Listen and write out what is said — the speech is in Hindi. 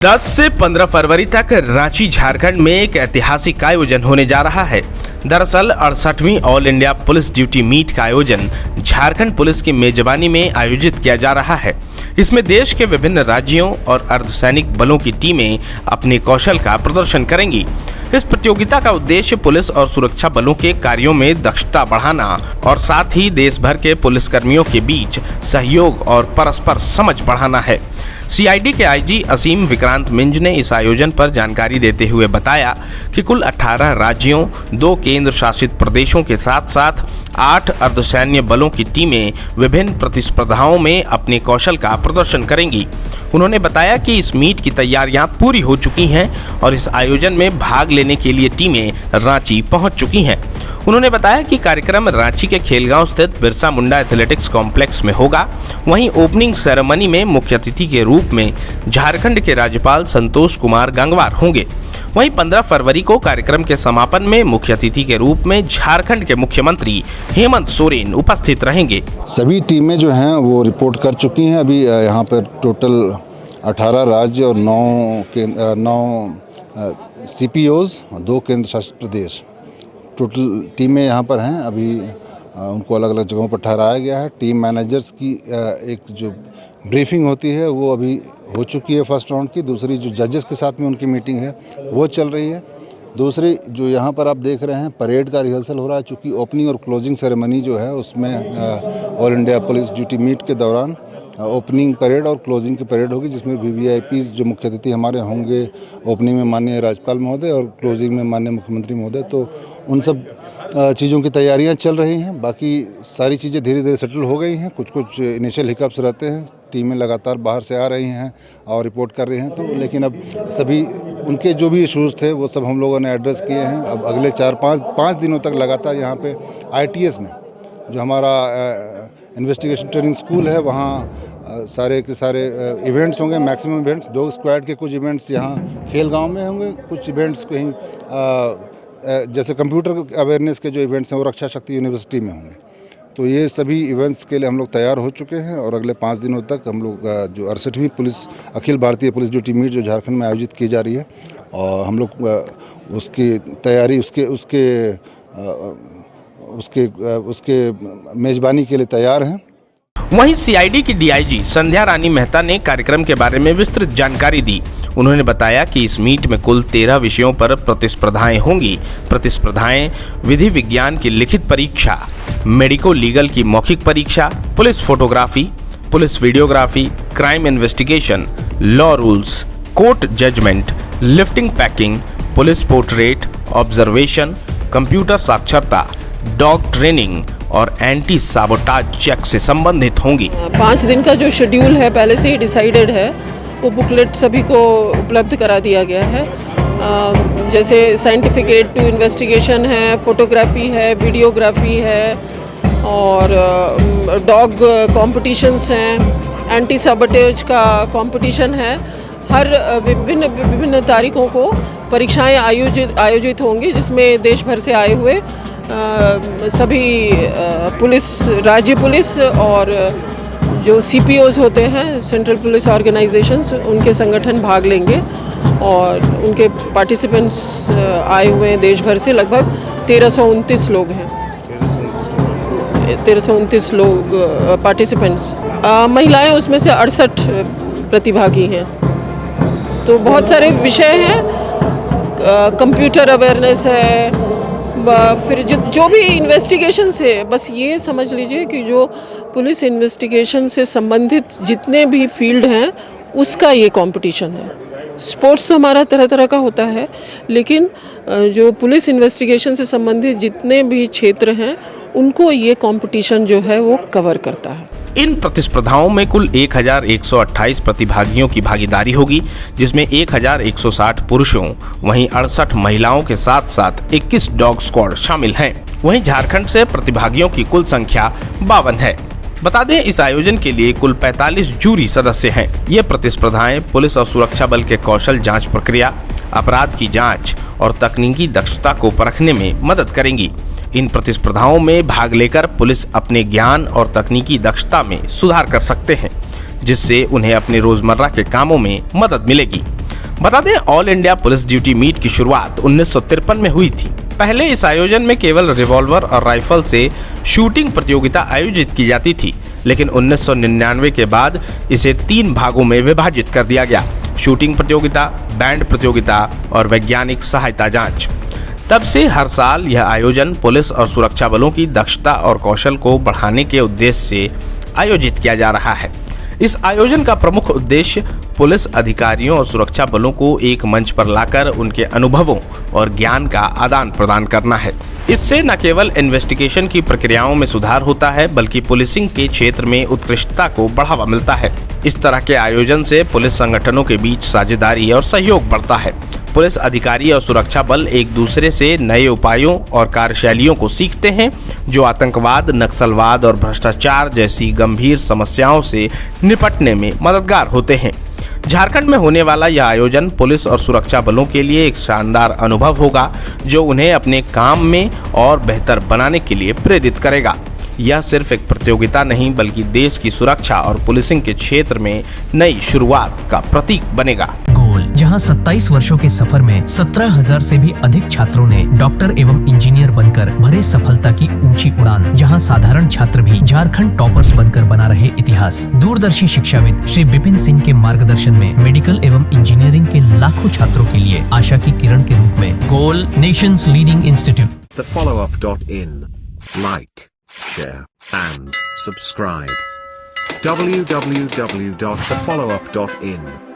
10 से 15 फरवरी तक रांची झारखंड में एक ऐतिहासिक आयोजन होने जा रहा है। दरअसल 68वीं all India police duty meet का आयोजन झारखंड पुलिस की मेजबानी में आयोजित किया जा रहा है। इसमें देश के विभिन्न राज्यों और अर्धसैनिक बलों की टीमें अपने कौशल का प्रदर्शन करेंगी। इस प्रतियोगिता का उद्देश्य पुलिस और सुरक्षा बलों के कार्यों में दक्षता बढ़ाना और साथ ही देश भर के पुलिसकर्मियों के बीच सहयोग और परस्पर समझ बढ़ाना है। सीआईडी के आईजी असीम विक्रांत मिंज ने इस आयोजन पर जानकारी देते हुए बताया कि कुल 18 राज्यों, 2 केंद्र शासित प्रदेशों के साथ साथ 8 अर्धसैन्य बलों की टीमें विभिन्न प्रतिस्पर्धाओं में अपने कौशल का प्रदर्शन करेंगी। उन्होंने बताया कि इस मीट की तैयारियां पूरी हो चुकी हैं और इस आयोजन में भाग लेने के लिए टीमें रांची पहुंच चुकी हैं। उन्होंने बताया कि कार्यक्रम रांची के खेलगांव स्थित बिरसा मुंडा एथलेटिक्स कॉम्प्लेक्स में होगा। वहीं ओपनिंग सेरेमनी में मुख्य अतिथि के रूप में झारखंड के राज्यपाल संतोष कुमार गंगवार होंगे। वहीं 15 फरवरी को कार्यक्रम के समापन में मुख्य अतिथि के रूप में झारखंड के मुख्यमंत्री हेमंत सोरेन उपस्थित रहेंगे। सभी टीमें जो हैं वो रिपोर्ट कर चुकी हैं। अभी यहाँ पर टोटल 18 राज्य और 9 CPOs, 2 केंद्र शासित प्रदेश, टोटल टीमें यहाँ पर हैं। अभी उनको अलग अलग जगहों पर ठहराया गया है। टीम मैनेजर्स की एक जो ब्रीफिंग होती है वो अभी हो चुकी है फर्स्ट राउंड की। दूसरी जो जजेस के साथ में उनकी मीटिंग है वो चल रही है। दूसरी जो यहाँ पर आप देख रहे हैं परेड का रिहर्सल हो रहा है, चूँकि ओपनिंग और क्लोजिंग सेरेमनी जो है उसमें All India police duty Meet के दौरान ओपनिंग परेड और क्लोजिंग की परेड होगी, जिसमें VVIPs जो मुख्य अतिथि हमारे होंगे। ओपनिंग में माननीय राज्यपाल महोदय और क्लोजिंग में माननीय मुख्यमंत्री महोदय। तो उन सब चीज़ों की तैयारियां चल रही हैं। बाकी सारी चीज़ें धीरे धीरे सेटल हो गई हैं। कुछ इनिशियल हिकअप्स रहते हैं, टीमें लगातार बाहर से आ रही हैं और रिपोर्ट कर रही हैं। तो लेकिन अब सभी उनके जो भी इशूज़ थे वो सब हम लोगों ने एड्रेस किए हैं। अब अगले 4-5 दिनों तक लगातार यहाँ पे ITS में जो हमारा इन्वेस्टिगेशन ट्रेनिंग स्कूल है वहाँ सारे के सारे इवेंट्स होंगे। मैक्सिमम इवेंट्स 2 स्क्वाड के कुछ इवेंट्स यहाँ खेलगांव में होंगे, कुछ इवेंट्स कहीं जैसे कंप्यूटर अवेयरनेस के जो इवेंट्स हैं वो रक्षा शक्ति यूनिवर्सिटी में होंगे। तो ये सभी इवेंट्स के लिए हम लोग तैयार हो चुके हैं और अगले 5 दिनों तक हम लोग जो 68वीं police Akhil Bharatiya police duty meet जो झारखंड में आयोजित की जा रही है और हम लोग उसकी तैयारी उसके मेज़बानी के लिए तैयार हैं। वहीं सीआईडी की डीआईजी संध्या रानी मेहता ने कार्यक्रम के बारे में विस्तृत जानकारी दी। उन्होंने बताया कि इस मीट में कुल 13 विषयों पर प्रतिस्पर्धाएं होंगी। प्रतिस्पर्धाएं विधि विज्ञान की लिखित परीक्षा, मेडिको लीगल की मौखिक परीक्षा, police photography, police videography, crime investigation, law rules, court judgement, lifting packing, police portrait, observation, computer साक्षरता, डॉग ट्रेनिंग और एंटी साबोटाज चेक से संबंधित होंगी। 5 दिन का जो शेड्यूल है पहले से ही डिसाइडेड है। वो बुकलेट सभी को उपलब्ध करा दिया गया है। जैसे साइंटिफिक एड टू इन्वेस्टिगेशन है, फोटोग्राफी है, वीडियोग्राफी है और डॉग कॉम्पिटिशन्स हैं, एंटी साबोटेज का कंपटीशन है। हर विभिन्न तारीखों को परीक्षाएं आयोजित होंगी, जिसमें देश भर से आए हुए सभी पुलिस, राज्य पुलिस और जो CPOs होते हैं, सेंट्रल पुलिस ऑर्गेनाइजेशंस, उनके संगठन भाग लेंगे और उनके पार्टिसिपेंट्स आए हुए हैं देश भर से। लगभग 1329 लोग हैं, 1329 लोग पार्टिसिपेंट्स। महिलाएं उसमें से 68 प्रतिभागी हैं। तो बहुत सारे विषय हैं, कंप्यूटर अवेयरनेस है, फिर जो भी इन्वेस्टिगेशन से, बस ये समझ लीजिए कि जो पुलिस इन्वेस्टिगेशन से संबंधित जितने भी फील्ड हैं उसका ये कंपटीशन है। स्पोर्ट्स तो हमारा तरह तरह का होता है, लेकिन जो पुलिस इन्वेस्टिगेशन से संबंधित जितने भी क्षेत्र हैं उनको ये कंपटीशन जो है वो कवर करता है। इन प्रतिस्पर्धाओं में कुल 1128 प्रतिभागियों की भागीदारी होगी, जिसमें 1160 पुरुषों वहीं 68 महिलाओं के साथ साथ 21 डॉग स्क्वाड शामिल हैं। वहीं झारखंड से प्रतिभागियों की कुल संख्या 52 है। बता दें, इस आयोजन के लिए कुल 45 जूरी सदस्य हैं। ये प्रतिस्पर्धाएं पुलिस और सुरक्षा बल के कौशल जांच प्रक्रिया, अपराध की जांच और तकनीकी दक्षता को परखने में मदद करेंगी। इन प्रतिस्पर्धाओं में भाग लेकर पुलिस अपने ज्ञान और तकनीकी दक्षता में सुधार कर सकते हैं, जिससे उन्हें अपने रोजमर्रा के कामों में मदद मिलेगी। बता दें, All India police duty Meet की शुरुआत 1953 में हुई थी। पहले इस आयोजन में केवल रिवॉल्वर और राइफल से शूटिंग प्रतियोगिता आयोजित की जाती थी, लेकिन 1999 के बाद इसे 3 भागों में विभाजित कर दिया गया: शूटिंग प्रतियोगिता, बैंड प्रतियोगिता और वैज्ञानिक सहायता जांच। तब से हर साल यह आयोजन पुलिस और सुरक्षा बलों की दक्षता और कौशल को बढ़ाने के उद्देश्य से आयोजित किया जा रहा है। इस आयोजन का प्रमुख उद्देश्य पुलिस अधिकारियों और सुरक्षा बलों को एक मंच पर लाकर उनके अनुभवों और ज्ञान का आदान प्रदान करना है। इससे न केवल इन्वेस्टिगेशन की प्रक्रियाओं में सुधार होता है, बल्कि पुलिसिंग के क्षेत्र में उत्कृष्टता को बढ़ावा मिलता है। इस तरह के आयोजन से पुलिस संगठनों के बीच साझेदारी और सहयोग बढ़ता है। पुलिस अधिकारी और सुरक्षा बल एक दूसरे से नए उपायों और कार्यशैलियों को सीखते हैं, जो आतंकवाद, नक्सलवाद और भ्रष्टाचार जैसी गंभीर समस्याओं से निपटने में मददगार होते हैं। झारखंड में होने वाला यह आयोजन पुलिस और सुरक्षा बलों के लिए एक शानदार अनुभव होगा, जो उन्हें अपने काम में और बेहतर बनाने के लिए प्रेरित करेगा। यह सिर्फ एक प्रतियोगिता नहीं, बल्कि देश की सुरक्षा और पुलिसिंग के क्षेत्र में नई शुरुआत का प्रतीक बनेगा। गोल, जहां 27 वर्षों के सफर में 17,000 से भी अधिक छात्रों ने डॉक्टर एवं इंजीनियर बनकर भरे सफलता की ऊंची उड़ान, जहां साधारण छात्र भी झारखंड टॉपर्स बनकर बना रहे इतिहास। दूरदर्शी शिक्षाविद श्री विपिन सिंह के मार्गदर्शन में मेडिकल एवं इंजीनियरिंग के लाखों छात्रों के लिए आशा की किरण के रूप में गोल, nations leading institute. TheFollowUp.in. Like, share and subscribe. www.thefollowup.in